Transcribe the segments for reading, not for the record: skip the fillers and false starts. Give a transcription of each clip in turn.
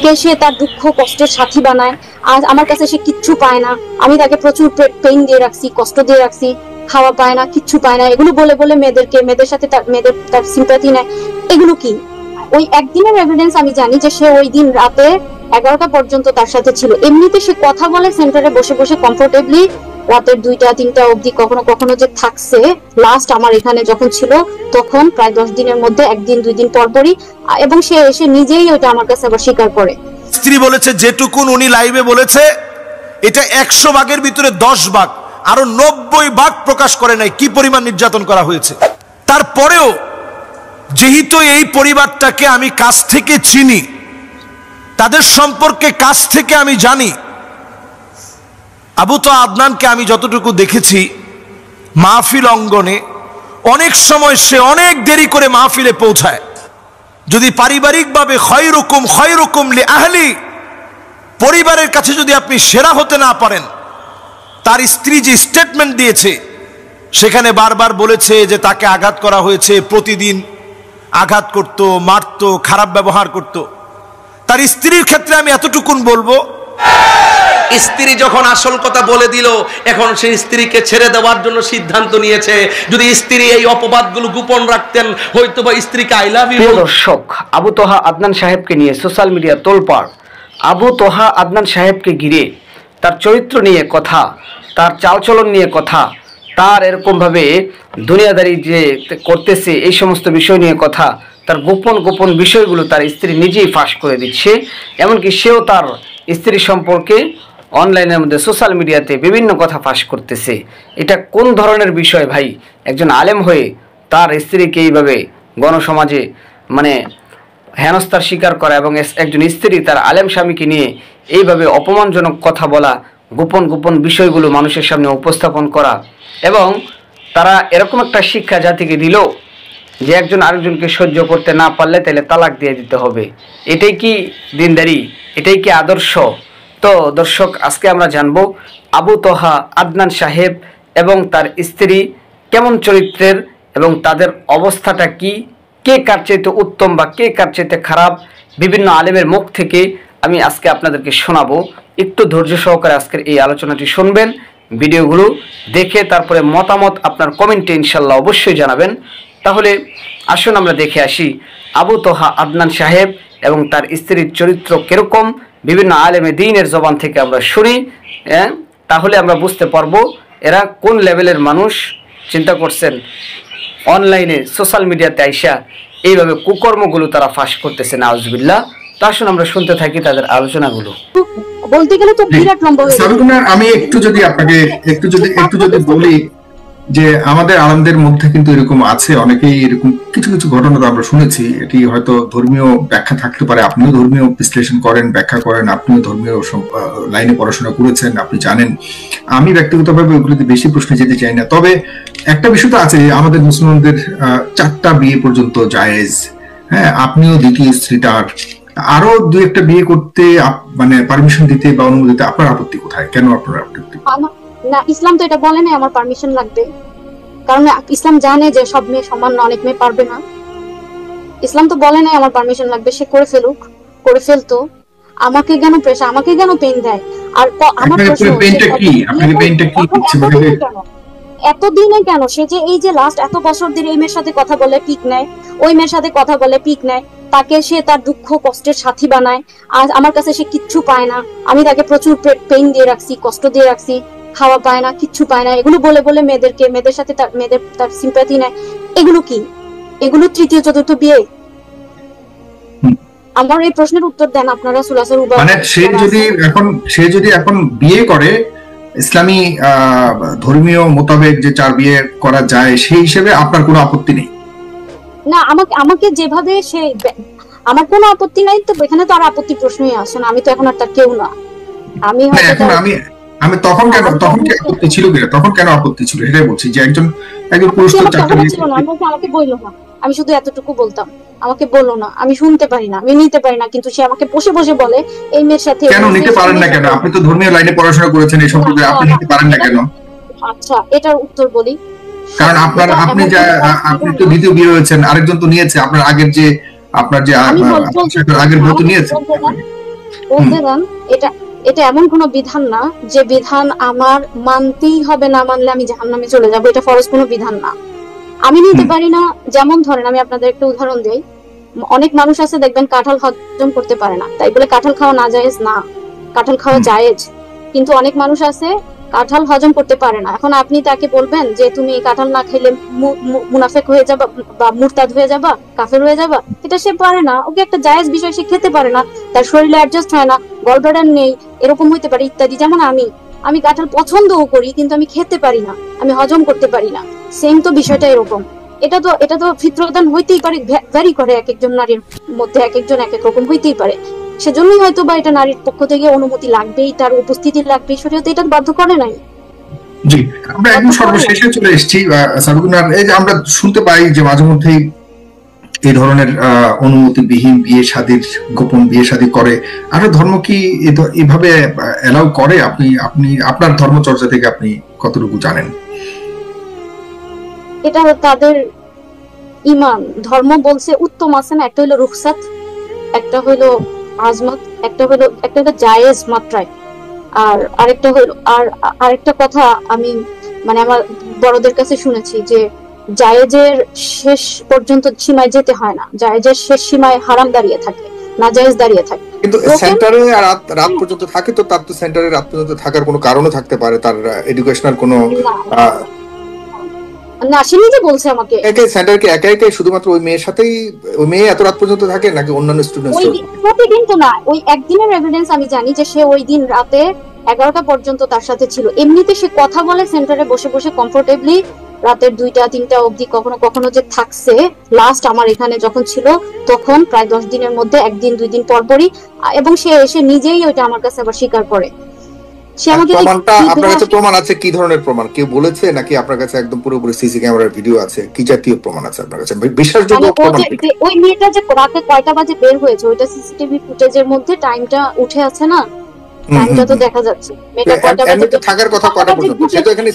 তাকে সে তার দুঃখ কষ্টের সাথী বানায়। আজ আমার কাছে সে কিচ্ছু পায় না, আমি তাকে প্রচুর পেইন দিয়ে রাখছি, কষ্ট দিয়ে রাখছি, খাওয়া পায় না, কিচ্ছু পায় না, এগুলো বলে বলে মেয়েদের সাথে তার সিম্প্যাথি নেয়। এগুলো কি? ওই একদিনের এভিডেন্স আমি জানি যে সে ওই দিন রাতে 11টা পর্যন্ত তার সাথে ছিল। এমনিতে সে কথা বলে সেন্টারে বসে বসে কমফোর্টেবলি রাতের 2টা 3টা অবধি, কখনো কখনো যে থাকছে। লাস্ট আমার এখানে যখন ছিল তখন প্রায় 10 দিনের মধ্যে 1 দিন 2 দিন পরপরই, এবং সে এসে নিজেই ওটা আমার কাছে আবার স্বীকার করে। স্ত্রী বলেছে যেটুকুন উনি লাইভে বলেছে এটা 100 ভাগের ভিতরে 10 ভাগ, আরো 90 ভাগ প্রকাশ করে নাই কি পরিমাণ নির্যাতন করা হয়েছে। তারপরেও যেহেতু এই পরিবারটাকে আমি কাছ থেকে চিনি, তাদের সম্পর্কে কাছ থেকে আমি জানি, আবু তোহা আদনানকে আমি যতটুকু দেখেছি মাহফিল অঙ্গনে অনেক সময় সে অনেক দেরি করে মাহফিলে পৌঁছায়। যদি পারিবারিকভাবে খয়রুকুম লি আহলি, পরিবারের কাছে যদি আপনি সেরা হতে না পারেন, তার স্ত্রী যে স্টেটমেন্ট দিয়েছে সেখানে বারবার বলেছে যে তাকে আঘাত করা হয়েছে, প্রতিদিন আঘাত করত, মারত, খারাপ ব্যবহার করত। তার স্ত্রীর ক্ষেত্রে আমি এতটুকুন বলবো, স্ত্রী যখন আসল কথা বলে দিল, এখন সেই স্ত্রীকে ছেড়ে দেওয়ার জন্য সিদ্ধান্ত নিয়েছে। যদি স্ত্রী এই অপবাদগুলো গোপন রাখতেন, হয়তো বা স্ত্রীকে আই লাভ ইউ। দর্শক, আবু তোহা আদনান সাহেবকে নিয়ে সোশ্যাল মিডিয়া তোলপাড়। আবু তোহা আদনান সাহেবকে ঘিরে তার চরিত্র নিয়ে কথা, তার চালচলন নিয়ে কথা, তার এরকমভাবে দুনিয়াদারি যে করতেছে এই সমস্ত বিষয় নিয়ে কথা, তার গোপন গোপন বিষয়গুলো তার স্ত্রী নিজেই ফাঁস করে দিচ্ছে। এমনকি সেও তার স্ত্রী সম্পর্কে অনলাইনের মধ্যে সোশ্যাল মিডিয়াতে বিভিন্ন কথা ফাঁস করতেছে। এটা কোন ধরনের বিষয় ভাই? একজন আলেম হয়ে তার স্ত্রীকে এইভাবে গণসমাজে হেনস্থার শিকার করা, এবং একজন স্ত্রী তার আলেম স্বামীকে নিয়ে এইভাবে অপমানজনক কথা বলা, গোপন গোপন বিষয়গুলো মানুষের সামনে উপস্থাপন করা, এবং তারা এরকম একটা শিক্ষা জাতিকে দিল যে একজন আরেকজনকে সহ্য করতে না পারলে তাহলে তালাক দিয়ে দিতে হবে। এটাই কি দিনদারি? এটাই কি আদর্শ? তো দর্শক, আজকে আমরা জানবো আবু তোহা আদনান সাহেব এবং তার স্ত্রী কেমন চরিত্রের, এবং তাদের অবস্থাটা কি, কে কার চাইতে উত্তম বা কে কার চাইতে খারাপ, বিভিন্ন আলেমের মুখ থেকে আমি আজকে আপনাদেরকে শোনাবো। একটু ধৈর্য সহকারে আজকের এই আলোচনাটি শুনবেন, ভিডিওগুলো দেখে তারপরে মতামত আপনার কমেন্টে ইনশাল্লাহ অবশ্যই জানাবেন। তাহলে আসুন আমরা দেখে আসি আবু তোহা আদনান সাহেব এবং তার স্ত্রীর চরিত্র কিরকম, বিভিন্ন আলেমে দ্বীনের জবান থেকে আমরা শুনি। তাহলে আমরা বুঝতে পারবো এরা কোন লেভেলের মানুষ। চিন্তা করছেন, অনলাইনে সোশ্যাল মিডিয়াতে আইসা এইভাবে কুকর্মগুলো তারা ফাঁস করতেছে, নাউজুবিল্লাহ। তো আসুন আমরা শুনতে থাকি তাদের আলোচনাগুলো। বলতে গেলে তো বিরাট লম্বা হয়ে যাবে। আমি একটু যদি আপনাকে একটু যদি বলি যে আমাদের আলেমদের মধ্যে কিন্তু এরকম আছে, অনেকেই এরকম কিছু কিছু ঘটনা তো আমরা শুনেছি। এটি হয়তো ধর্মীয় ব্যাখ্যা থাকতে পারে, আপনিও ধর্মীয় বিশ্লেষণ করেন, ব্যাখ্যা করেন, আপনিও ধর্মীয় লাইনে পড়াশোনা করেছেন, আপনি জানেন। আমি ব্যক্তিগতভাবে ওইগুলোতে বেশি প্রশ্নে যেতে চাই না। তবে একটা বিষয় তো আছে, আমাদের মুসলমানদের 4টা বিয়ে পর্যন্ত জায়েজ। হ্যাঁ, আপনিও দ্বিতীয় স্ত্রীটার আরো 2-1টা বিয়ে করতে পারমিশন দিতে বা অনুমতি দিতে আপনার আপত্তি কোথায়? কেন আপনার আপত্তি? না, ইসলাম তো এটা বলে না আমার পারমিশন লাগবে, কারণ ইসলাম জানে যে সব মেয়ে সমান না, অনেক মেয়ে পারবে না। ইসলাম তো বলে না আমার পারমিশন লাগবে, সে করে ফেলুক, করে ফেলতো। আমাকে কেন প্রেশার, আমাকে কেন পেইন দেয়? আর আমার পেইনটা কি? আপনাকে পেইনটা কি দিচ্ছে বলে এতদিনে কেন সে যে এই যে লাস্ট এত বছর ধরে এই মেয়ের সাথে কথা বলে পিক নেয়, ওই মেয়ের সাথে কথা বলে পিক নেয়, তাকে সে তার দুঃখ কষ্টের সাথী বানায়। আজ আমার কাছে সে কিচ্ছু পায় না, আমি তাকে প্রচুর পেইন দিয়ে রাখছি, কষ্ট দিয়ে রাখছি, খাওয়া পায় না, কিচ্ছু পায় না, এগুলো বলে বলে মেয়েদের সাথে তার সিম্প্যাথি নেয়। এগুলো কি? এগুলো তৃতীয় চতুর্থ বিয়ে? আমার এই প্রশ্নের উত্তর দেন আপনারা। সে যদি এখন বিয়ে করে ইসলামী ধর্মীয় মোতাবেক যে 4 বিয়ে করা যায়, সেই হিসেবে আপনার কোনো আপত্তি নেই? না, আমাকে যেভাবে সে, আমার কোনো আপত্তি নাই। তো এখানে তো আর আপত্তি প্রশ্নই আসে না, আমি তো এখন আর তার কেউ না। আমি তখন কেন আপত্তি ছিল? তখন কেন আপত্তি ছিল সেটাই বলছি, যে একজন পুরুষ তো 4টা বিয়ে ছিল না। আমাকে বললো না, আমি শুধু এতটুকু বলতাম, আমাকে বললো না, আমি শুনতে পারি না, আমি নিতে পারি না। কিন্তু সে আমাকে বসে বসে বলে এই মেয়ের সাথে। কেন নিতে পারেন না? কেন? আপনি তো ধর্মীয় লাইনে পড়াশোনা করেছেন, এই সম্পর্কে আপনি নিতে পারেন না কেন? আচ্ছা, এটার উত্তর বলি। কারণ আপনি তো দ্বিতীয় বিয়ে হয়েছেন, আরেকজন তো নিয়েছে, আপনার আগের যে আগের বউ তো নিয়েছে। বলতে দেন, এটা এটা এমন কোনো বিধান না যে বিধান আমার মানতেই হবে, না মানলে আমি জাহান্নামে চলে যাব, এটা ফরজ কোনো বিধান না। আমি নিতে পারি না, যেমন ধরেন আমি আপনাদের একটা উদাহরণ দেই, অনেক মানুষ আছে দেখবেন কাঁঠাল হজম করতে পারে না, তাই বলে কাঁঠাল খাওয়া নাজায়েজ না, কাঁঠাল খাওয়া জায়েজ। কিন্তু অনেক মানুষ আছে কাঁঠাল হজম করতে পারে না, এখন আপনি তাকে বলবেন যে তুমি কাঁঠাল না খেলে মুনাফেক হয়ে যাবা বা মুরতাদ হয়ে যাবা, কাফের হয়ে যাবা, এটা সে পারে না, ওকে একটা জায়েজ বিষয় সে খেতে পারে না, তার শরীরে অ্যাডজাস্ট হয় না, গলব্লাডার নেই, এরকম হইতে পারে ইত্যাদি। যেমন আমি কাঁঠাল পছন্দও করি কিন্তু আমি খেতে পারি না, আমি হজম করতে পারি না, সেম তো বিষয়টা এরকম। এটা তো ফিতরতান হইতেই পারে, ভ্যারি করে এক একজন নারীর মধ্যে, এক একজন এক এক রকম হইতেই পারে, সেজন্যই হয়তো বা এটা নারীর পক্ষ থেকে অনুমতি লাগবেই, তার উপস্থিতি লাগবেই, শরীয়তে এটা বাধ্য করে নাই। জি, আমরা একদম সর্বশেষে চলে এসেছি সাবিকুনার। এই যে আমরা শুনতে পাই যে মাঝে মধ্যেই এই ধরনের অনুমতিবিহীন বিয়ে শাদীর, গোপন বিয়ে শাদী করে, আর ধর্ম কি এভাবে এলাও করে? আপনি আপনার ধর্মচর্চা থেকে আপনি কতটুকু জানেন? এটা তাদের ইমান, ধর্ম বলছে উত্তম আছে না, একটা হলো রুখসাত, একটা হলো আজমত, একটা হলো জায়েজ মাত্রায়, আর আরেকটা হলো আরেকটা কথা আমি মানে আমার বড়দের কাছে শুনেছি যে জায়েজের শেষ পর্যন্ত সীমায় যেতে হয় না, জায়েজের শেষ সীমায় হারাম দাঁড়িয়ে থাকে, নাজায়েজ দাঁড়িয়ে থাকে। কিন্তু সেন্টারে রাত পর্যন্ত থাকে, তো তার তো সেন্টারে রাত পর্যন্ত থাকার কোনো কারণও থাকতে পারে, তার এডুকেশনাল কোনো না, সে নিজে বলছে আমাকে। সেন্টার কি একাই শুধুমাত্র ওই মেয়ের সাথেই, ওই মেয়ে এত রাত পর্যন্ত থাকে নাকি অন্যান্য স্টুডেন্টস? প্রতিদিন তো না, ওই একদিনের এভিডেন্স আমি জানি যে সে ওই দিন রাতে 11টা পর্যন্ত তার সাথে ছিল। এমনিতে সে কথা বলে সেন্টারে বসে বসে কমফোর্টেবলি, রাতের 2টা 3টা অবধি কখনো কখনো যে থাকছে। লাস্ট আমার এখানে যখন ছিল তখন প্রায় 10 দিনের মধ্যে 1 দিন 2 দিন পরপরই, এবং সে এসে নিজেই ওইটা আমার কাছে আবার স্বীকার করে। প্রমাণটা আপনার কাছে প্রমাণ আছে? কি ধরনের প্রমাণ? কেউ বলেছে নাকি আপনার কাছে একদম পুরোপুরি সিসি ক্যামেরার ভিডিও আছে? কি জাতীয় প্রমাণ আছে আপনার কাছে, বিশ্বাসযোগ্য প্রমাণ? ওই মেয়েটা যে রাতে কয়টা বাজে বের হয়েছে ওইটা সিসিটিভি ফুটেজের মধ্যে টাইমটা উঠে আছে না, টাইমটা তো দেখা যাচ্ছে। মেয়েটা কয়টা বাজে থাকার কথা, কয়টা পর্যন্ত? সে তো এখানে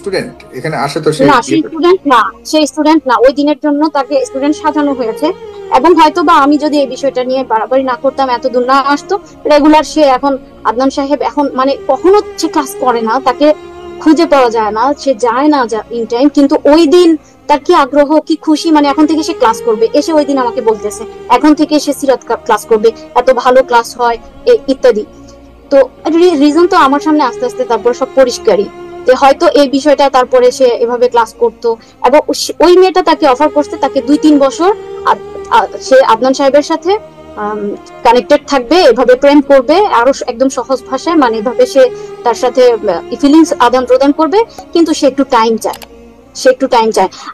স্টুডেন্ট, এখানে আসে তো সে না, সে স্টুডেন্ট না, ওই দিনের জন্য তাকে স্টুডেন্ট সাজানো হয়েছে। এবং হয়তো বা আমি যদি এই বিষয়টা নিয়ে বাড়াবাড়ি না করতাম, এত দূর না আসতো, রেগুলার সে এখন আদনান সাহেব এখন মানে কখনো সে ক্লাস করে না, তাকে খুঁজে পাওয়া যায় না, সে যায় না ইন টাইম, কিন্তু ওই দিন তার কি আগ্রহ, কি খুশি, মানে এখন থেকে সে ক্লাস করবে। এসে ওই দিন আমাকে বলতেছে এখন থেকে সে সিরাত ক্লাস করবে, এত ভালো ক্লাস হয় ইত্যাদি। তো রিজন তো আমার সামনে আস্তে আস্তে তারপর সব পরিষ্কারই, যে হয়তো এই বিষয়টা তারপরে সে এভাবে ক্লাস করতো। এবং ওই মেয়েটা তাকে অফার করছে, তাকে 2-3 বছর সে আদনান সাহেবের সাথে কানেক্টেড থাকবে, এভাবে প্রেম করবে, আরো একদম সহজ ভাষায়, মানে এভাবে সে তার সাথে ফিলিংস আদান প্রদান করবে, কিন্তু সে একটু টাইম চায়।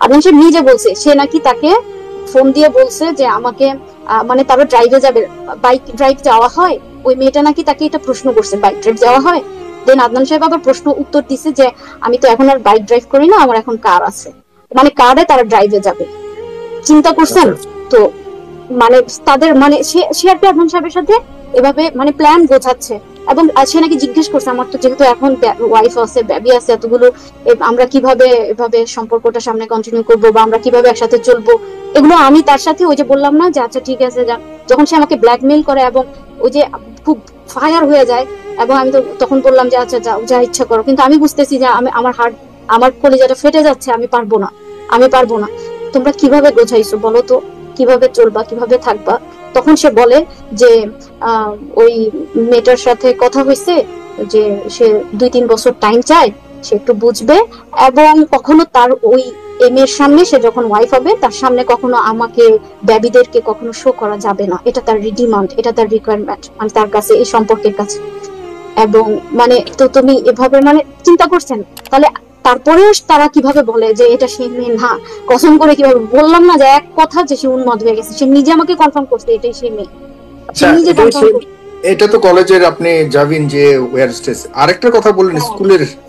আদনান সাহেব নিজে বলছে, সে নাকি তাকে ফোন দিয়ে বলছে যে আমাকে মানে তারা ড্রাইভে যাবে, বাইক ড্রাইভ যাওয়া হয়, ওই মেয়েটা নাকি তাকে এটা প্রশ্ন করছে, বাইক ড্রাইভ যাওয়া হয়। দেন আদনান সাহেব আবার প্রশ্ন উত্তর দিছে যে আমি তো এখন আর বাইক ড্রাইভ করি না, আমার এখন কার আছে, মানে কারে তারা ড্রাইভে যাবে। চিন্তা করছেন তো, মানে তাদের মানে সে আর কি আদনান সাহেবের সাথে এভাবে মানে প্ল্যান গোছাচ্ছে। এবং সে নাকি জিজ্ঞেস করছে আমার তো যেহেতু এখন ওয়াইফ আছে, বেবি আছে এতগুলো, আমরা কিভাবে এভাবে সম্পর্কটা সামনে কন্টিনিউ করবো, বা আমরা কিভাবে একসাথে চলবো, এগুলো আমি তার সাথে ওই যে বললাম না যে আচ্ছা ঠিক আছে যান, যখন সে আমাকে ব্ল্যাকমেইল করে এবং ওই যে খুব ফায়ার হয়ে যায়, এবং আমি তো তখন বললাম যে আচ্ছা যাও, যা ইচ্ছা করো, কিন্তু আমি বুঝতেছি যে আমার কলিজাটা ফেটে যাচ্ছে, আমি পারবো না। তোমরা কিভাবে গোছাইছো বলো তো, কিভাবে চলবা, কিভাবে থাকবা? তখন সে বলে যে ওই মেয়েটার সাথে কথা হয়েছে যে সে 2-3 বছর টাইম চায়, সে একটু বুঝবে, এবং কখনো তার ওই মেয়ের সামনে, সে যখন ওয়াইফ হবে তার সামনে কখনো আমাকে বেবিদেরকে কখনো শো করা যাবে না, এটা তার ডিমান্ড, এটা তার রিকোয়ারমেন্ট, মানে তার কাছে এই সম্পর্কের কাছে। এবং মানে তো তুমি এভাবে মানে চিন্তা করছেন, তাহলে তারপরেও তারা কিভাবে বলে যে এটা সে মেয়ে না? কসম করে কিভাবে বললাম না যে এক কথা যে সে উন্মাদ হয়ে গেছে, সে নিজে আমাকে কনফার্ম করছে এটাই সে মেয়ে। এটা তো কলেজের আপনি যাবেন যে ওয়্যার স্টেজ। আরেকটা কথা বললেন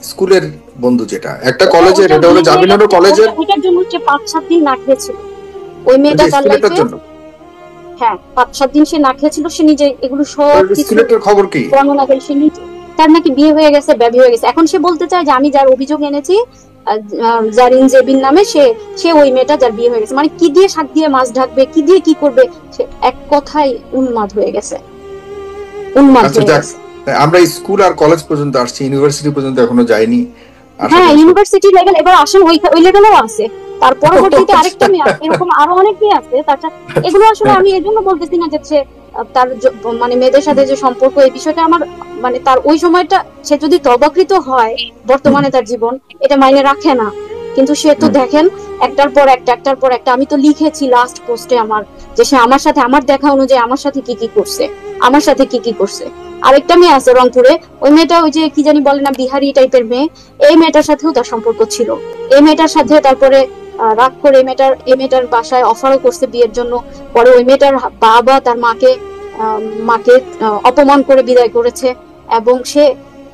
স্কুলের বন্ধু, যেটা একটা কলেজের, এটা হলো জাবিনারও কলেজের, এটার জন্য সে 5-7 দিন না খেয়েছিল ওই মেয়েটা, তার লাইফে হ্যাঁ 5-7 দিন সে না খেয়েছিল। সে নিজে এগুলো সব কিছু খবর কি বর্ণনা করে, সে নিজে তার নাকি বিয়ে হয়ে গেছে, বেবি হয়ে গেছে। এখন সে বলতে চায় যে আমি যার অভিযোগ এনেছি জারিন জেবিন নামে, সে ওই মেয়েটা যার বিয়ে হয়ে গেছে। মানে কি দিয়ে শাক দিয়ে মাছ ঢাকবে, কি দিয়ে কি করবে, সে এক কথায় উন্মাদ হয়ে গেছে। উন্মাদ আচ্ছা হয়ে যাক, গেছে। আমরা স্কুল আর কলেজ পর্যন্ত আসছি, ইউনিভার্সিটি পর্যন্ত এখনো যাইনি। আশা হ্যাঁ, করি ইউনিভার্সিটি লেভেল এবার আসেন, ওই লেভেলেও আছে। তার পরবর্তীতে আরেকটা মেয়ে আছে, এরকম আরো অনেক মেয়ে আছে। তাছাড়া এগুলো আসলে আমি এই জন্য বলতেছি না যে সে তার মানে মেয়েদের সাথে যে সম্পর্ক, এই বিষয়টা আমার মানে তার ওই সময়টা সে যদি তওবাকৃত হয়, বর্তমানে তার জীবন এটা মাইনে রাখে না। কিন্তু সে তো দেখেন একটার পর একটা আমি তো লিখেছি লাস্ট পোস্টে আমার, যে সে আমার সাথে আমার দেখা অনুযায়ী আমার সাথে কি কি করছে। আরেকটা মেয়ে আছে রংপুরে, ওই মেয়েটা ওই যে কি জানি বলে না, বিহারি টাইপের মেয়ে, এই মেয়েটার সাথেও তার সম্পর্ক ছিল। এই মেয়েটার সাথে তারপরে রাগ করে এই মেয়েটার বাসায় অফারও করছে বিয়ের জন্য। পরে ওই মেয়েটার বাবা তার মাকে অপমান করে বিদায় করেছে, এবং সে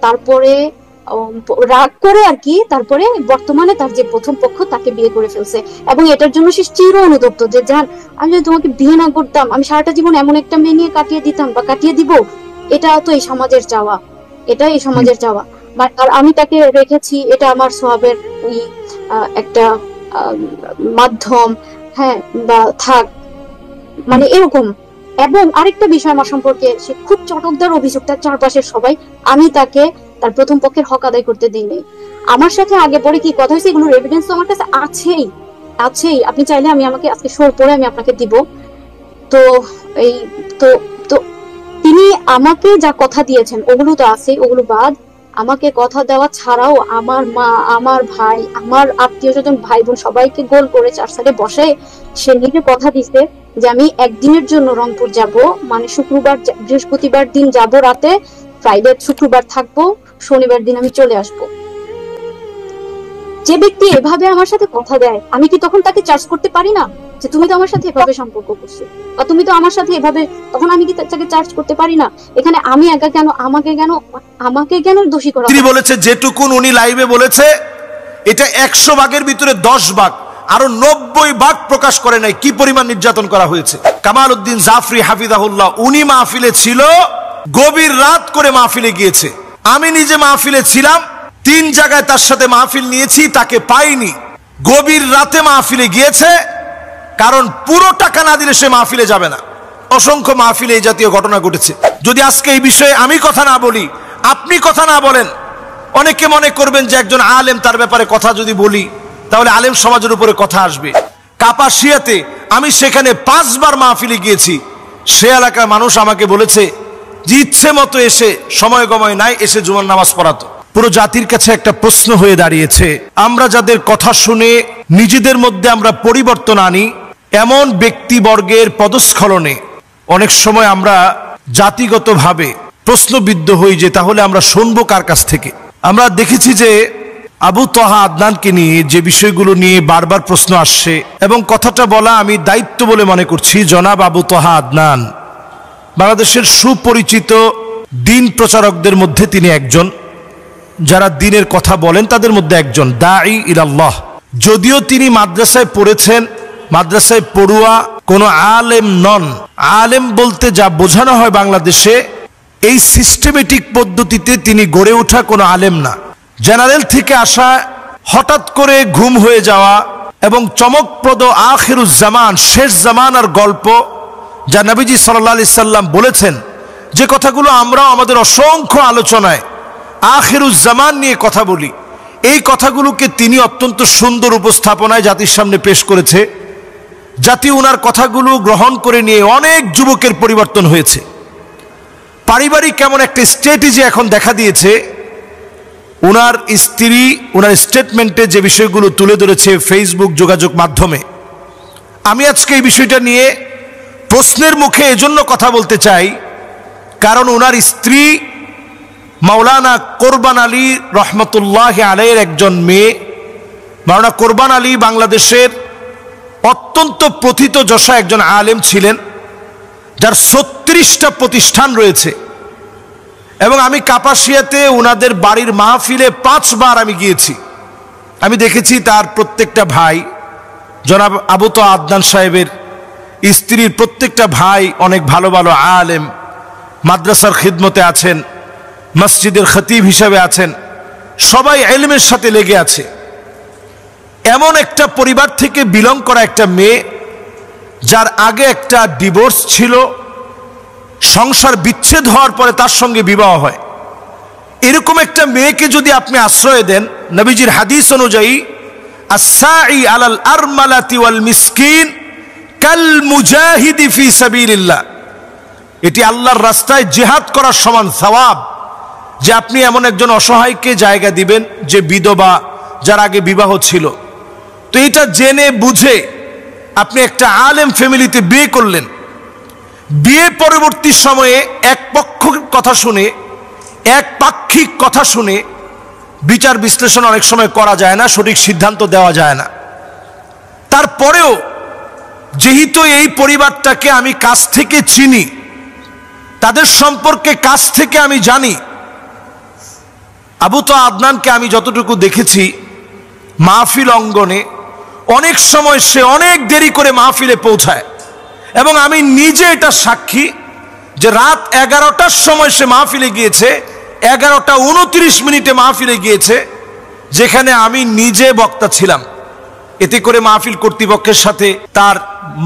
তারপরে রাগ করে আর কি, তারপরে বর্তমানে তার যে প্রথম পক্ষ তাকে বিয়ে করে ফেলছে। এবং এটার জন্য সে চির অনুতপ্ত যে জান, আমি যদি তোমাকে বিয়ে না করতাম, আমি সারাটা জীবন এমন একটা মেয়ে নিয়ে কাটিয়ে দিতাম বা কাটিয়ে দিব। এটা তো এই সমাজের চাওয়া, আর আমি তাকে রেখেছি, এটা আমার সওয়াবের একটা মাধ্যম, হ্যাঁ, বা থাক, মানে এরকম। এবং আরেকটা বিষয় আমার সম্পর্কে, সে খুব চটকদার অভিযোগ, তার চারপাশের সবাই, আমি তাকে তার প্রথম পক্ষের হক আদায় করতে দিইনি। আমার সাথে আগে পরে কি কথা হয়েছে, এগুলোর এভিডেন্স তো আমার কাছে আছেই। আপনি চাইলে আমাকে আজকে শোর পরে আমি আপনাকে দিব। তো এই তো তিনি আমাকে যা কথা দিয়েছেন ওগুলো তো আছে, ওগুলো বাদ। আমাকে কথা দেওয়া ছাড়াও আমার মা, আমার ভাই, আমার আত্মীয় স্বজন, ভাই বোন সবাইকে গোল করে চার সাইডে বসে সে নিজে কথা দিছে যে আমি একদিনের জন্য রংপুর যাব, মানে বৃহস্পতিবার দিন যাব রাতে, ফ্রাইডে শুক্রবার থাকবো, শনিবার দিন আমি চলে আসব। যে ব্যক্তি এভাবে আমার সাথে কথা দেয়, আমি কি তখন তাকে চার্জ করতে পারি না যে তুমি তো আমার সাথে এভাবে সম্পর্ক করছো, বা তুমি তো আমার সাথে এভাবে, তখন আমি কি তাকে চার্জ করতে পারি না? এখানে আমি একা কেন, আমাকে কেন দোষী করা? তিনি বলেছে যেটুকুন উনি লাইভে বলেছে, এটা 100 ভাগের ভিতরে 10 ভাগ, আরো 90 ভাগ প্রকাশ করে নাই কি পরিমাণ নির্যাতন করা হয়েছে। কামাল উদ্দিন জাফরি হাফিজাহুল্লাহ, উনি মাহফিলে ছিল, গভীর রাত করে মাহফিলে গিয়েছে। আমি নিজে মাহফিলে ছিলাম, 3 জায়গায় তার সাথে মাহফিল নিয়েছি, তাকে পাইনি। গভীর রাতে মাহফিলে গিয়েছে, কারণ পুরো টাকা না দিলে সে মাহফিলে যাবে না। অসংখ্য মাহফিলে এই জাতীয় ঘটনা ঘটেছে। যদি আজকে এই বিষয়ে আমি কথা না বলি, আপনি কথা না বলেন, অনেকে মনে করবেন যে একজন আলেম, তার ব্যাপারে কথা যদি বলি তাহলে আলেম সমাজের উপরে কথা আসবে। কাপাসিয়াতে আমি সেখানে 5 বার মাহফিলে গিয়েছি। সে এলাকার মানুষ আমাকে বলেছে যে ইচ্ছে মতো এসে, সময় গময় নাই, এসে জুমার নামাজ পড়াতো। পুরো জাতির কাছে একটা প্রশ্ন হয়ে দাঁড়িয়েছে, আমরা যাদের কথা শুনে নিজেদের মধ্যে আমরা পরিবর্তন আনি, এমন ব্যক্তিবর্গের পদস্খলনে অনেক সময় আমরা জাতিগতভাবে প্রশ্নবিদ্ধ হই যে তাহলে আমরা শুনবো কার কাছ থেকে। আমরা দেখেছি যে আবু তহা আদনানকে নিয়ে যে বিষয়গুলো নিয়ে বারবার প্রশ্ন আসছে, এবং কথাটা বলা আমি দায়িত্ব বলে মনে করছি। জনাব আবু তহা আদনান বাংলাদেশের সুপরিচিত দিন প্রচারকদের মধ্যে তিনি একজন, যারা দিনের কথা বলেন তাদের মধ্যে একজন, দাঈ ইলাল্লাহ। যদিও তিনি মাদ্রাসায় পড়েছেন, মাদ্রাসায় পড়ুয়া কোনো আলেম নন। আলেম বলতে যা বোঝানো হয় বাংলাদেশে, এই সিস্টেমেটিক পদ্ধতিতে তিনি গড়ে ওঠা কোনো আলেম না। জেনারেল থেকে আসা, হঠাৎ করে ঘুম হয়ে যাওয়া, এবং চমকপ্রদ আখিরুজ জামান, শেষ জামানার গল্প, যা নবীজি সাল্লাল্লাহু আলাইহি সাল্লাম বলেছেন, যে কথাগুলো আমরাও আমাদের অসংখ্য আলোচনায় আখিরুজ জামান নিয়ে কথা বলি, এই কথাগুলোকে তিনি অত্যন্ত সুন্দর উপস্থাপনায় জাতির সামনে পেশ করেছে। জাতি ওনার কথাগুলো গ্রহণ করে নিয়ে অনেক যুবকের পরিবর্তন হয়েছে। পারিবারিক কেমন একটা স্ট্র্যাটেজি এখন দেখা দিয়েছে। ওনার স্ত্রী ওনার স্টেটমেন্টে যে বিষয়গুলো তুলে ধরেছে ফেসবুক যোগাযোগ মাধ্যমে, আমি আজকে এই বিষয়টা নিয়ে প্রশ্নের মুখে এজন্য কথা বলতে চাই, কারণ ওনার স্ত্রী মাওলানা কোরবান আলী রহমতুল্লাহ আলাইহির একজন মেয়ে। মাওলানা কোরবান আলী বাংলাদেশের অত্যন্ত প্রথিতযশা একজন আলেম ছিলেন, যার 36টা প্রতিষ্ঠান রয়েছে। এবং আমি কাপাসিয়াতে ওনাদের বাড়ির মাহফিলে 5 বার আমি গিয়েছি। আমি দেখেছি তার প্রত্যেকটা ভাই, জনাব আবু তহা আদনান সাহেবের স্ত্রীর প্রত্যেকটা ভাই অনেক ভালো ভালো আলেম, মাদ্রাসার খিদমতে আছেন, মসজিদের খতিব হিসাবে আছেন, সবাই ইলমের সাথে লেগে আছে। এমন একটা পরিবার থেকে বিলং করা একটা মেয়ে, যার আগে একটা ডিভোর্স ছিল, সংসার বিচ্ছেদ হওয়ার পরে তার সঙ্গে বিবাহ হয়, এরকম একটা মেয়েকে যদি আপনি আশ্রয় দেন, নবীজির হাদিস অনুযায়ী আস-সাঈ আলাল আরমালাতি ওয়াল মিসকিন কাল মুজাহিদি ফি সাবিলিল্লাহ, এটি আল্লাহর রাস্তায় জিহাদ করার সমান সওয়াব। যে আপনি এমন একজন অসহায়কে জায়গা দিবেন যে বিধবা, যার আগে বিবাহ ছিল, তো এটা জেনে বুঝে আপনি একটা আলেম ফ্যামিলিতে বিয়ে করলেন। বিয়ে পরবর্তী সময়ে এক পক্ষের কথা শুনে, এক পাক্ষিক কথা শুনে বিচার বিশ্লেষণ অনেক সময় করা যায় না, সঠিক সিদ্ধান্ত দেওয়া যায় না। তারপরেও যেহেতু এই পরিবারটাকে আমি কাছ থেকে চিনি, তাদের সম্পর্কে কাছ থেকে আমি জানি, আবু তোহা আদনানকে আমি যতটুকু দেখেছি মাহফিল অঙ্গনে অনেক সময় সে অনেক দেরি করে মাহফিলে পৌঁছায়, এবং আমি নিজে এটা সাক্ষী যে রাত 11টার সময় সে মাহফিলে গিয়েছে, 11টা 29 মাহফিলে গিয়েছে, যেখানে আমি নিজে বক্তা ছিলাম। এতে করে মাহফিল কর্তৃপক্ষের সাথে তার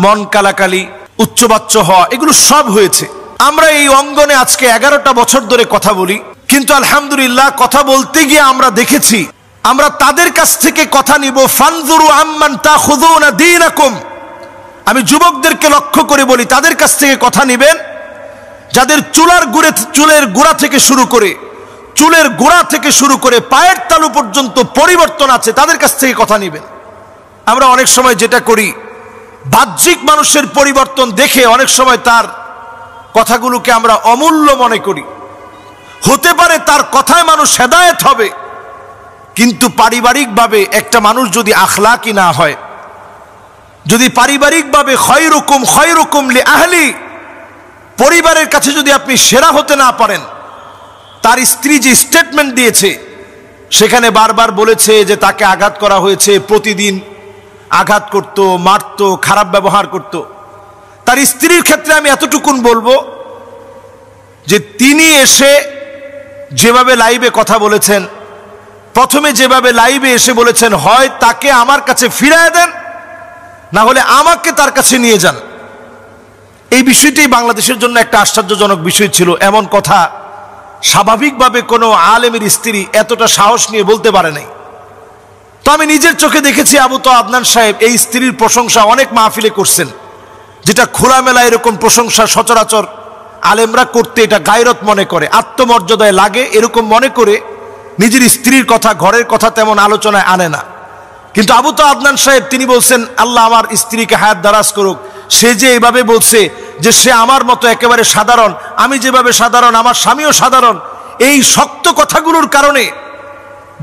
মন কালাকালি, উচ্চবাচ্য হওয়া, এগুলো সব হয়েছে। আমরা এই অঙ্গনে আজকে 11টা বছর ধরে কথা বলি, কিন্তু আলহামদুলিল্লাহ কথা বলতে গিয়ে আমরা দেখেছি আমরা তাদের কাছ থেকে কথা নিব। ফানজুরু আম্মান তাখুযুনা দীনাকুম, আমি যুবকদেরকে লক্ষ্য করে বলি তাদের কাছ থেকে কথা নিবেন যাদের চুলের গোড়া থেকে শুরু করে পায়ের তালু পর্যন্ত পরিবর্তন আছে, তাদের কাছ থেকে কথা নিবেন। আমরা অনেক সময় যেটা করি, বাহ্যিক মানুষের পরিবর্তন দেখে অনেক সময় তার কথাগুলোকে আমরা অমূল্য মনে করি। হতে পারে তার কথায় মানুষ হেদায়েত হবে, কিন্তু পারিবারিকভাবে একটা মানুষ যদি আখলাকি না হয়, যদি পারিবারিকভাবে খয়রুকুম লি আহলি, পরিবারের কাছে যদি আপনি সেরা হতে না পারেন, তার স্ত্রী যে স্টেটমেন্ট দিয়েছে সেখানে বারবার বলেছে যে তাকে আঘাত করা হয়েছে, প্রতিদিন আঘাত করত, মারত, খারাপ ব্যবহার করত। তার স্ত্রীর ক্ষেত্রে আমি এতটুকুন বলবো যে তিনি এসে যেভাবে লাইভে কথা বলেছেন, প্রথমে যেভাবে লাইভে এসে বলেছেন, হয় তাকে আমার কাছে ফিরিয়ে দেন, না হলে আমাকে তার কাছে নিয়ে যান। এই বিষয়টি বাংলাদেশের জন্য একটা আশ্চর্যজনক বিষয় ছিল। এমন কথা স্বাভাবিকভাবে কোনো আলেমের স্ত্রী এতটা সাহস নিয়ে বলতে পারে নাই। তো আমি নিজের চোখে দেখেছি আবু তোহা আদনান সাহেব এই স্ত্রীর প্রশংসা অনেক মাহফিলে করছেন, যেটা খোলামেলা এরকম প্রশংসা সচরাচর আলেমরা করতে এটা গায়রত মনে করে, আত্মমর্যাদায় লাগে, এরকম মনে করে নিজের স্ত্রীর কথা, ঘরের কথা তেমন আলোচনায় আনে না। কিন্তু আবু তোহা আদনান সাহেব তিনি বলছেন, আল্লাহ আমার স্ত্রীকে হায়াত দারাজ করুক, সে যে এভাবে বলছে যে সে আমার মতো একেবারে সাধারণ, আমি যেভাবে সাধারণ আমার স্বামীও সাধারণ, এই শক্ত কথাগুলোর কারণে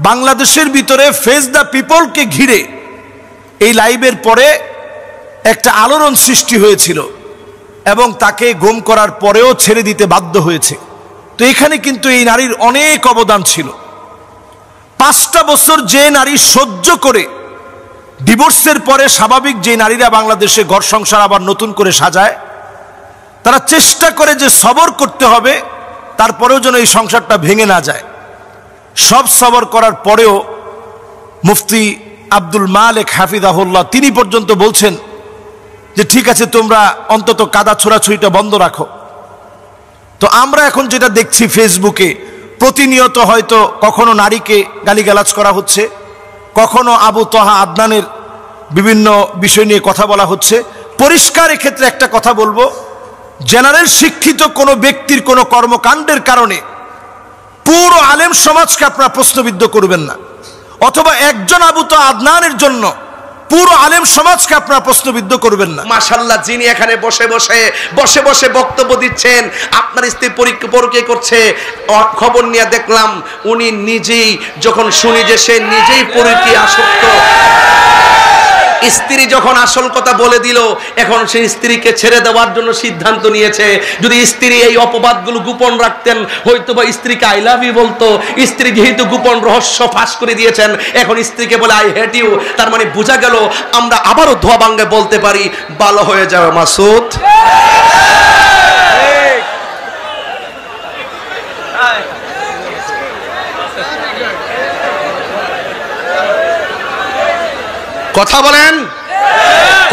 বাংলাদেশের ভিতরে ফেস দ্য পিপলকে ঘিরে এই লাইভের পরে একটা আলোড়ন সৃষ্টি হয়েছিল, এবং তাকে গুম করার পরেও ছেড়ে দিতে বাধ্য হয়েছে। তো এখানে কিন্তু এই নারীর অনেক অবদান ছিল। 5টা বছর যে নারী সহ্য করে ডিভোর্সের পরে স্বাভাবিক যে নারীরা বাংলাদেশে ঘর সংসার আবার নতুন করে সাজায়, তারা চেষ্টা করে যে সবর করতে হবে, তারপরেও যেন এই সংসারটা ভেঙে না যায়। সব সবর করার পরেও মুফতি আব্দুল মালিক হাফিজাহুল্লাহ তিনি পর্যন্ত বলছেন যে ঠিক আছে, তোমরা অন্তত কাদা ছোড়াছুড়িটা বন্ধ রাখো। তো আমরা এখন যেটা দেখছি ফেসবুকে প্রতিনিয়ত, হয়তো কখনো নারীকে গালিগালাজ করা হচ্ছে, কখনো আবু তোহা আদনানের বিভিন্ন বিষয় নিয়ে কথা বলা হচ্ছে। পরিষ্কার এক্ষেত্রে একটা কথা বলবো, জেনারেল শিক্ষিত কোনো ব্যক্তির কোনো কর্মকাণ্ডের কারণে পুরো আলেম সমাজকে আপনারা প্রশ্নবিদ্ধ করবেন না, অথবা একজন আবু তোহা আদনানের জন্য পুরো আলেম সমাজকে আপনারা প্রশ্নবিদ্ধ করবেন না। মাশাআল্লাহ, যিনি এখানে বসে বসে বক্তব্য দিচ্ছেন, আপনার স্ত্রী পরীক্ষা করছে, খবর নিয়ে দেখলাম উনি নিজেই, যখন শুনি যে সে নিজেই পরীক্ষা আসক্ত, স্ত্রী যখন আসল কথা বলে দিল, এখন সেই স্ত্রীকে ছেড়ে দেওয়ার জন্য সিদ্ধান্ত নিয়েছে। যদি স্ত্রী এই অপবাদগুলো গোপন রাখতেন, হয়তো বা স্ত্রীকে আই লাভ ইউ বলতো। স্ত্রী যেহেতু গোপন রহস্য ফাঁস করে দিয়েছেন, এখন স্ত্রীকে বলে আই হেট ইউ, তার মানে বোঝা গেল আমরা আবারও ধোয়া ভাঙ্গে বলতে পারি, ভালো হয়ে যাবে মাসুদ। কথা বলেন,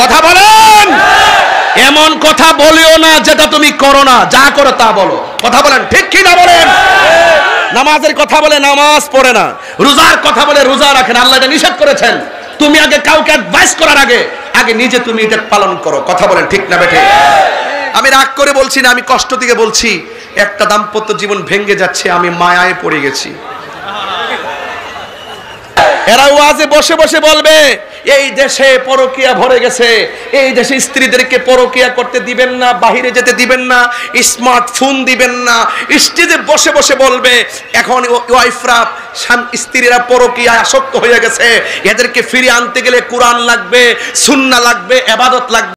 কথা বলেন। এমন কথা বলিও না যেটা তুমি করো না, যা করো তা বলো। কথা বলেন ঠিক কি না বলেন? নামাজের কথা বলে নামাজ পড়ে না, রোজার কথা বলে রোজা রাখে না। আল্লাহ এটা নিষেধ করেছেন। তুমি আগে কাউকে অ্যাডভাইস করার আগে নিজে তুমি এটা পালন করো। কথা বলেন ঠিক না বেঠে? আমি রাগ করে বলছি না, আমি কষ্ট থেকে বলছি। একটা দাম্পত্য জীবন ভেঙে যাচ্ছে, আমি মায়ায় পড়ে গেছি। এরা ওয়াজে বসে বসে বলবে এই দেশে পরকিয়া ভরে গেছে, এই দেশে স্ত্রীদেরকে পরকিয়া করতে দিবেন না, বাহিরে যেতে দিবেন না, স্মার্টফোন দিবেন না। স্টেজে বসে বসে বলবে এখন ওয়াইফরা স্ত্রীরা পরকিয়ায় আসক্ত হয়ে গেছে, এদেরকে ফিরিয়ে আনতে গেলে কোরআন লাগবে, সুন্নাহ লাগবে, ইবাদত লাগবে।